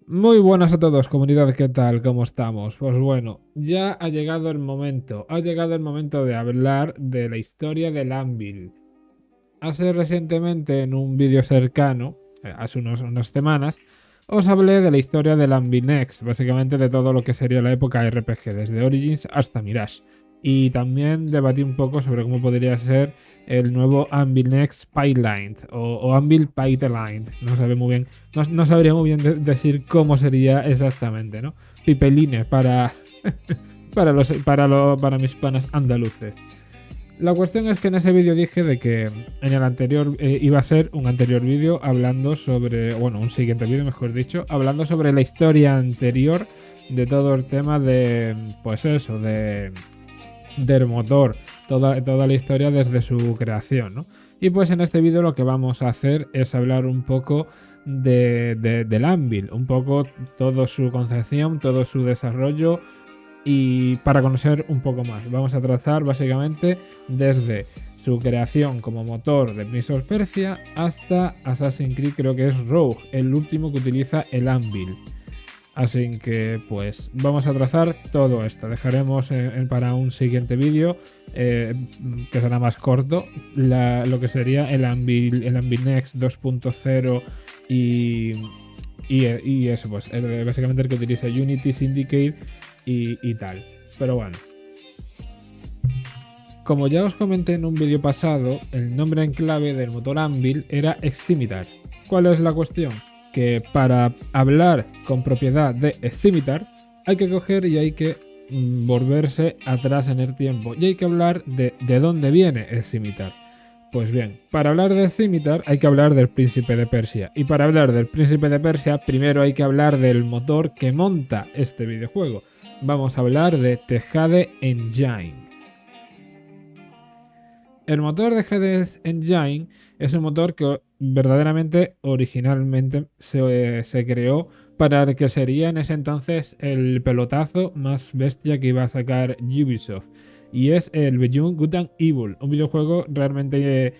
Muy buenas a todos, comunidad, ¿qué tal? ¿Cómo estamos? Pues bueno, ya ha llegado el momento de hablar de la historia del Anvil. Hace recientemente en un vídeo cercano, hace unas semanas, os hablé de la historia del Anvil Next, básicamente de todo lo que sería la época RPG, desde Origins hasta Mirage. Y también debatí un poco sobre cómo podría ser el nuevo Anvil Next Pipeline o Anvil Pipeline, no sabe muy bien, no sabría muy bien decir cómo sería exactamente, ¿no? Pipeline para mis panas andaluces. La cuestión es que en ese vídeo dije de que en el anterior iba a ser un anterior vídeo hablando sobre, bueno, un siguiente vídeo mejor dicho, hablando sobre la historia anterior de todo el tema de, pues eso, del motor, toda la historia desde su creación, ¿no? Y pues en este vídeo lo que vamos a hacer es hablar un poco del Anvil, un poco toda su concepción, todo su desarrollo y para conocer un poco más. Vamos a trazar básicamente desde su creación como motor de Prince of Persia hasta Assassin's Creed, creo que es Rogue, el último que utiliza el Anvil. Así que pues vamos a trazar todo esto. Dejaremos para un siguiente vídeo que será más corto lo que sería el Anvil Next 2.0 y, y eso, pues básicamente el que utiliza Unity, Syndicate y tal. Pero bueno, como ya os comenté en un vídeo pasado, el nombre en clave del motor Anvil era Scimitar. ¿Cuál es la cuestión? Que para hablar con propiedad de Scimitar hay que coger y hay que volverse atrás en el tiempo y hay que hablar de dónde viene Scimitar. Pues bien, para hablar de Scimitar hay que hablar del Príncipe de Persia. Y para hablar del Príncipe de Persia, primero hay que hablar del motor que monta este videojuego. Vamos a hablar de Tejade Engine. El motor de Hades Engine es un motor que verdaderamente originalmente se creó para el que sería en ese entonces el pelotazo más bestia que iba a sacar Ubisoft. Y es el Beyond Good and Evil, un videojuego realmente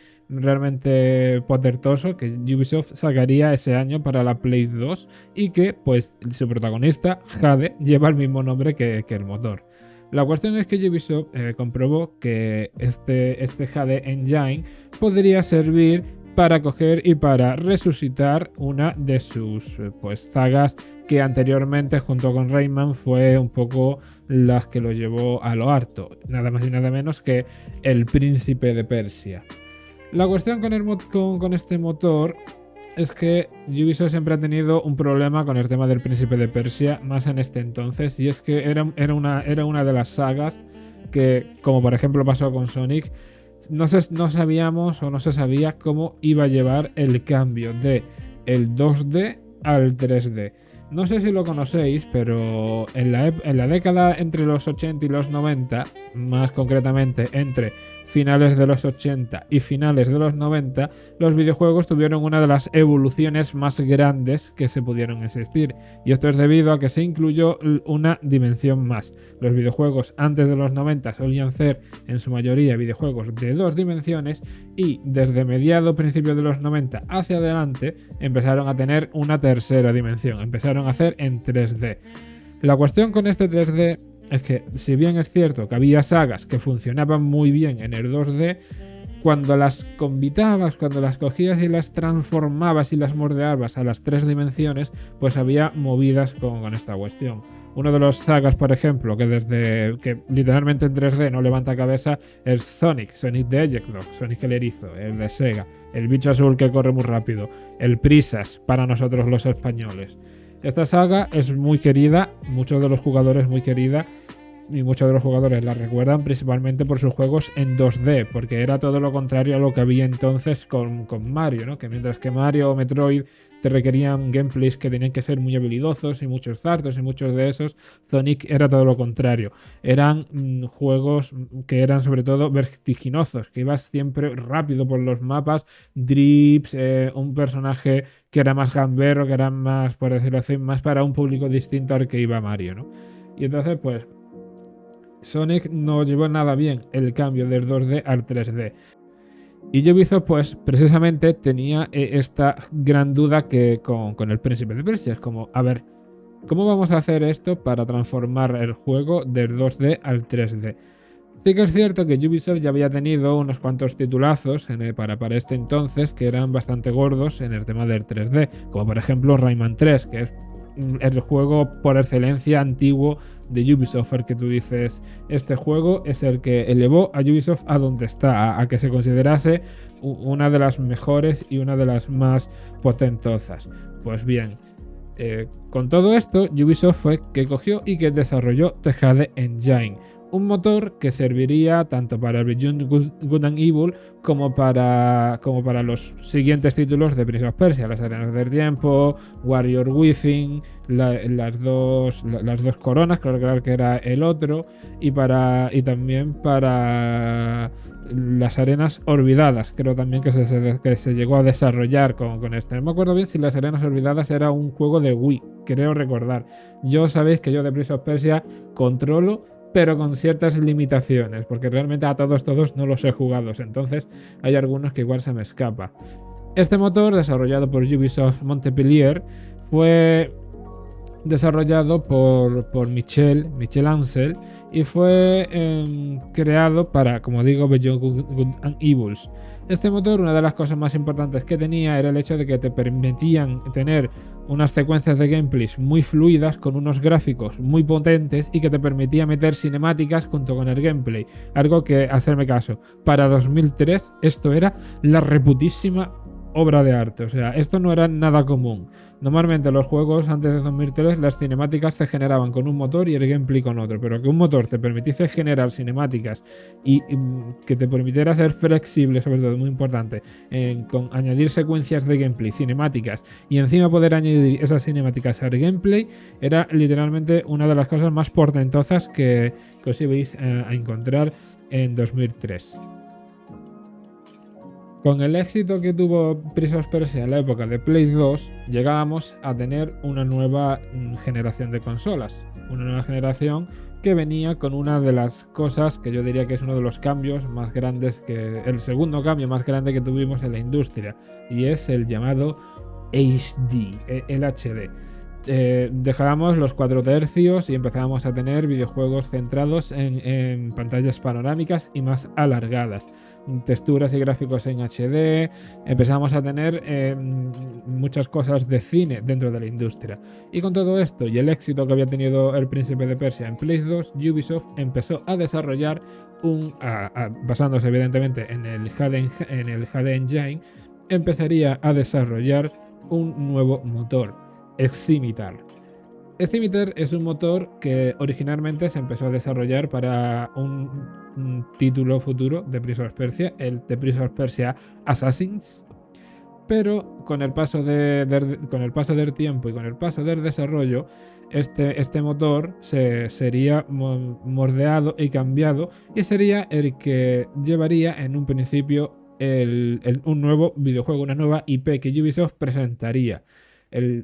podertoso que Ubisoft sacaría ese año para la Play 2 y que pues su protagonista, Jade, lleva el mismo nombre que el motor. La cuestión es que Ubisoft comprobó que este Jade Engine podría servir para coger y para resucitar una de sus pues sagas que anteriormente junto con Rayman fue un poco las que lo llevó a lo harto, nada más y nada menos que el Príncipe de Persia. La cuestión con este motor es que Ubisoft siempre ha tenido un problema con el tema del Príncipe de Persia, más en este entonces, y es que era una de las sagas que, como por ejemplo pasó con Sonic, no sabíamos o no se sabía cómo iba a llevar el cambio de el 2D al 3D. No sé si lo conocéis, pero en la década entre los 80 y los 90, más concretamente entre finales de los 80 y finales de los 90, los videojuegos tuvieron una de las evoluciones más grandes que se pudieron existir. Y esto es debido a que se incluyó una dimensión más. Los videojuegos antes de los 90 solían ser en su mayoría videojuegos de dos dimensiones y desde mediados, principios de los 90 hacia adelante empezaron a tener una tercera dimensión. Empezaron a hacer en 3D. La cuestión con este 3D es que, si bien es cierto que había sagas que funcionaban muy bien en el 2D, cuando las convitabas, cuando las cogías y las transformabas y las moldeabas a las tres dimensiones, pues había movidas con esta cuestión. Uno de los sagas, por ejemplo, que literalmente en 3D no levanta cabeza, es Sonic the Hedgehog, Sonic el erizo, el de Sega, el bicho azul que corre muy rápido, el Prisas para nosotros los españoles. Esta saga es muy querida, muchos de los jugadores muy querida, y muchos de los jugadores la recuerdan principalmente por sus juegos en 2D, porque era todo lo contrario a lo que había entonces con Mario, ¿no? Que mientras que Mario o Metroid te requerían gameplays que tenían que ser muy habilidosos y muchos saltos y muchos de esos, Sonic era todo lo contrario. Eran juegos que eran sobre todo vertiginosos, que ibas siempre rápido por los mapas, drips, un personaje que era más gamberro, que era más, por decirlo así, más para un público distinto al que iba Mario, ¿no? Y entonces, pues, Sonic no llevó nada bien el cambio del 2D al 3D. Y Ubisoft, pues, precisamente tenía esta gran duda que con el Príncipe de Persia. Es como, a ver, ¿Cómo vamos a hacer esto para transformar el juego del 2D al 3D? Sí que es cierto que Ubisoft ya había tenido unos cuantos titulazos para este entonces que eran bastante gordos en el tema del 3D, como por ejemplo Rayman 3, que es el juego por excelencia antiguo de Ubisoft, el que tú dices, este juego es el que elevó a Ubisoft a donde está, a que se considerase una de las mejores y una de las más potentosas. Pues bien, con todo esto, Ubisoft fue que cogió y que desarrolló Tejade Engine, un motor que serviría tanto para Beyond Good and Evil como para los siguientes títulos de Prince of Persia, las Arenas del Tiempo, Warrior Within, las dos coronas, creo que era el otro, y también para las Arenas Olvidadas, creo también que se llegó a desarrollar con este. No me acuerdo bien si las Arenas Olvidadas era un juego de Wii, creo recordar. Yo sabéis que yo de Prince of Persia controlo, pero con ciertas limitaciones, porque realmente a todos no los he jugado, entonces hay algunos que igual se me escapa. Este motor, desarrollado por Ubisoft Montpellier, fue desarrollado por Michel Ancel y fue creado para, como digo, Beyond Good and Evils. Este motor, una de las cosas más importantes que tenía era el hecho de que te permitían tener unas secuencias de gameplays muy fluidas con unos gráficos muy potentes y que te permitía meter cinemáticas junto con el gameplay. Algo que, hacerme caso, para 2003 esto era la reputísima obra de arte. O sea, esto no era nada común. Normalmente los juegos antes de 2003 las cinemáticas se generaban con un motor y el gameplay con otro, pero que un motor te permitiese generar cinemáticas y que te permitiera ser flexible, sobre todo muy importante, con añadir secuencias de gameplay, cinemáticas y encima poder añadir esas cinemáticas al gameplay, era literalmente una de las cosas más portentosas que os ibais a encontrar en 2003. Con el éxito que tuvo Prince of Persia en la época de Play 2, llegábamos a tener una nueva generación de consolas. Una nueva generación que venía con una de las cosas que yo diría que es uno de los cambios más grandes, el segundo cambio más grande que tuvimos en la industria, y es el llamado HD, el HD. Dejábamos los 4 tercios y empezábamos a tener videojuegos centrados en pantallas panorámicas y más alargadas, texturas y gráficos en HD. Empezamos a tener muchas cosas de cine dentro de la industria, y con todo esto y el éxito que había tenido El Príncipe de Persia en Play 2, Ubisoft empezó a desarrollar basándose evidentemente en el HD Engine, empezaría a desarrollar un nuevo motor, Scimitar. Scimitar es un motor que originalmente se empezó a desarrollar para un título futuro de Prince of Persia, el de Prince of Persia Assassins, pero con el paso del tiempo y con el paso del desarrollo, este motor sería moldeado y cambiado, y sería el que llevaría en un principio un nuevo videojuego, una nueva IP que Ubisoft presentaría,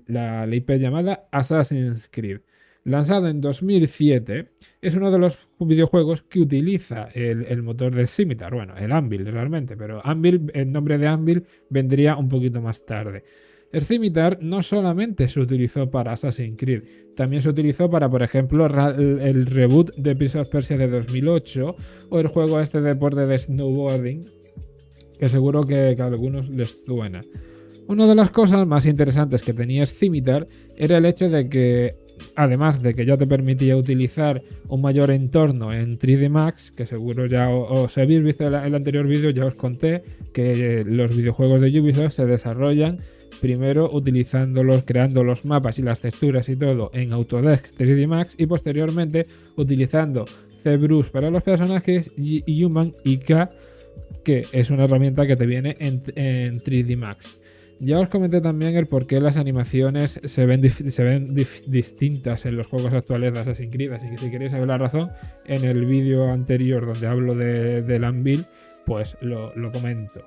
la IP llamada Assassin's Creed. Lanzado en 2007, es uno de los videojuegos que utiliza el motor de Scimitar, bueno, el Anvil realmente, pero el nombre de Anvil vendría un poquito más tarde. El Scimitar no solamente se utilizó para Assassin's Creed, también se utilizó para, por ejemplo, el reboot de Prince of Persia de 2008 o el juego este de deporte de snowboarding, que seguro que a algunos les suena. Una de las cosas más interesantes que tenía Scimitar era el hecho de que, además de que ya te permitía utilizar un mayor entorno en 3D Max, que seguro ya os habéis visto el anterior vídeo, ya os conté que los videojuegos de Ubisoft se desarrollan primero creando los mapas y las texturas y todo en Autodesk 3D Max, y posteriormente utilizando ZBrush para los personajes y Human IK, que es una herramienta que te viene en 3D Max. Ya os comenté también el por qué las animaciones se ven distintas en los juegos actuales de Assassin's Creed, así que si queréis saber la razón, en el vídeo anterior donde hablo del Anvil, pues lo comento.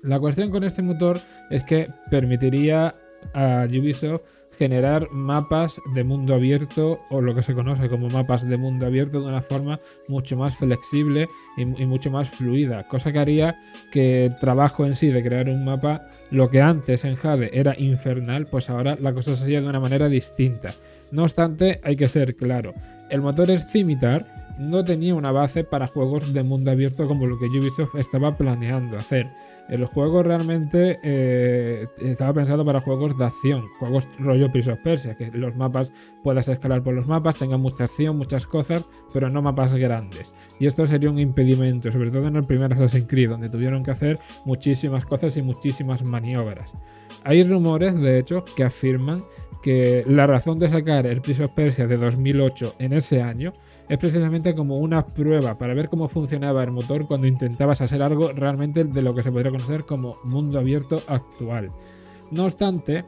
La cuestión con este motor es que permitiría a Ubisoft generar mapas de mundo abierto, o lo que se conoce como mapas de mundo abierto, de una forma mucho más flexible y mucho más fluida, cosa que haría que el trabajo en sí de crear un mapa, lo que antes en Jade era infernal, pues ahora la cosa sería de una manera distinta. No obstante, hay que ser claro, el motor Scimitar no tenía una base para juegos de mundo abierto como lo que Ubisoft estaba planeando hacer. El juego realmente estaba pensado para juegos de acción, juegos rollo Prince of Persia, que los mapas puedas escalar por los mapas, tengan mucha acción, muchas cosas, pero no mapas grandes. Y esto sería un impedimento, sobre todo en el primer Assassin's Creed, donde tuvieron que hacer muchísimas cosas y muchísimas maniobras. Hay rumores, de hecho, que afirman que la razón de sacar el Prince of Persia de 2008 en ese año es precisamente como una prueba para ver cómo funcionaba el motor cuando intentabas hacer algo realmente de lo que se podría conocer como mundo abierto actual. No obstante,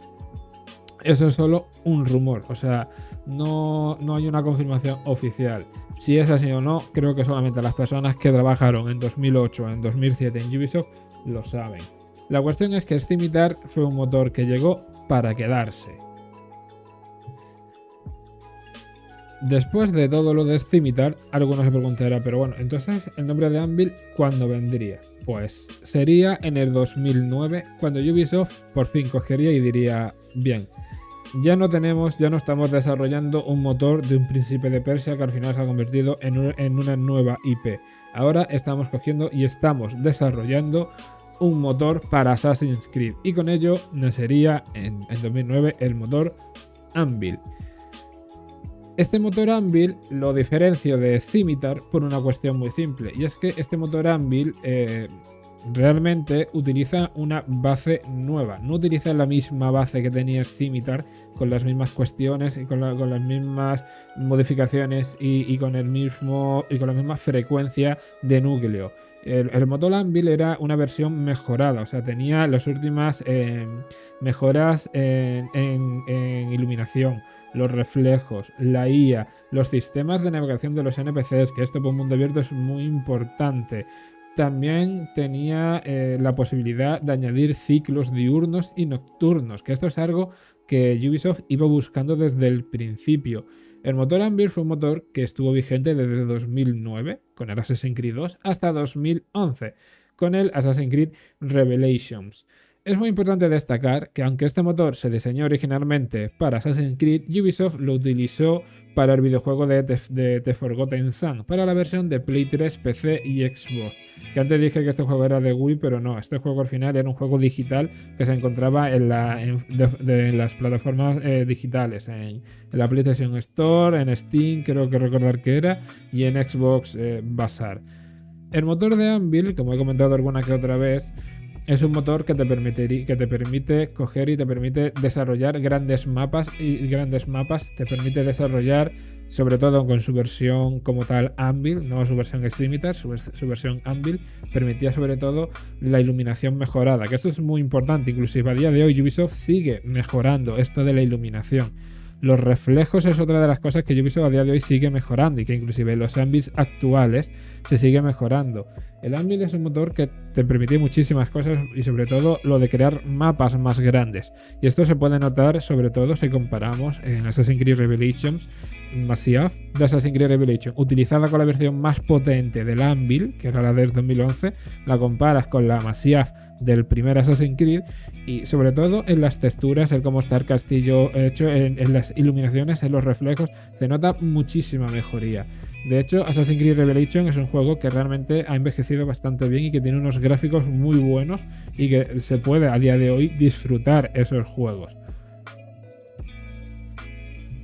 eso es solo un rumor, o sea, no hay una confirmación oficial. Si es así o no, creo que solamente las personas que trabajaron en 2008 o en 2007 en Ubisoft lo saben. La cuestión es que Scimitar fue un motor que llegó para quedarse. Después de todo lo de Scimitar, algunos se preguntarán, pero bueno, entonces el nombre de Anvil, ¿cuándo vendría? Pues sería en el 2009, cuando Ubisoft por fin cogería y diría, bien, ya no estamos desarrollando un motor de un príncipe de Persia que al final se ha convertido en una nueva IP. Ahora estamos cogiendo y estamos desarrollando un motor para Assassin's Creed, y con ello nacería en 2009 el motor Anvil. Este motor Anvil lo diferencio de Scimitar por una cuestión muy simple, y es que este motor Anvil realmente utiliza una base nueva, no utiliza la misma base que tenía Scimitar, con las mismas cuestiones y con las mismas modificaciones y con la misma frecuencia de núcleo. El motor Anvil era una versión mejorada, o sea, tenía las últimas mejoras en iluminación, los reflejos, la IA, los sistemas de navegación de los NPCs, que esto por un mundo abierto es muy importante. También tenía la posibilidad de añadir ciclos diurnos y nocturnos, que esto es algo que Ubisoft iba buscando desde el principio. El motor Anvil fue un motor que estuvo vigente desde 2009 con el Assassin's Creed 2 hasta 2011 con el Assassin's Creed Revelations. Es muy importante destacar que aunque este motor se diseñó originalmente para Assassin's Creed, Ubisoft lo utilizó para el videojuego de The Forgotten Son, para la versión de Play 3, PC y Xbox. Que antes dije que este juego era de Wii, pero no, este juego al final era un juego digital que se encontraba en las plataformas digitales, en la PlayStation Store, en Steam, creo que recordar que era, y en Xbox Bazaar. El motor de Anvil, como he comentado alguna que otra vez, es un motor que te permite coger y te permite desarrollar grandes mapas te permite desarrollar, sobre todo con su versión como tal Anvil, no su versión Scimitar, su versión Anvil permitía sobre todo la iluminación mejorada, que esto es muy importante, inclusive a día de hoy Ubisoft sigue mejorando esto de la iluminación. Los reflejos es otra de las cosas que Ubisoft a día de hoy sigue mejorando y que inclusive en los Anvils actuales se sigue mejorando. El Anvil es un motor que te permite muchísimas cosas y sobre todo lo de crear mapas más grandes. Y esto se puede notar sobre todo si comparamos en Assassin's Creed Revelations, Masyaf de Assassin's Creed Revelation, utilizada con la versión más potente del Anvil, que era la del 2011, la comparas con la Masyaf del primer Assassin's Creed y sobre todo en las texturas, en cómo está el castillo hecho, en las iluminaciones, en los reflejos, se nota muchísima mejoría. De hecho, Assassin's Creed Revelation es un juego que realmente ha envejecido bastante bien y que tiene unos gráficos muy buenos y que se puede a día de hoy disfrutar esos juegos.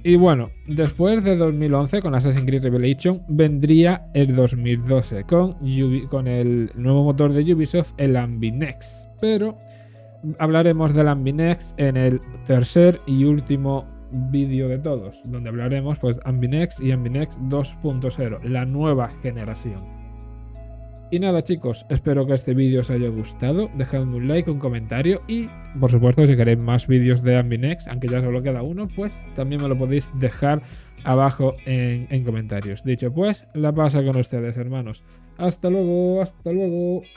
Y bueno, después de 2011 con Assassin's Creed Revelation vendría el 2012 con el nuevo motor de Ubisoft, el Ambinex. Pero hablaremos del Ambinex en el tercer y último vídeo de todos, donde hablaremos pues Ambinex y Ambinex 2.0, la nueva generación. Y nada chicos, espero que este vídeo os haya gustado, dejadme un like, un comentario y por supuesto si queréis más vídeos de Ambinex, aunque ya solo queda uno, pues también me lo podéis dejar abajo en comentarios. Dicho pues, la pasa con ustedes hermanos. Hasta luego, hasta luego.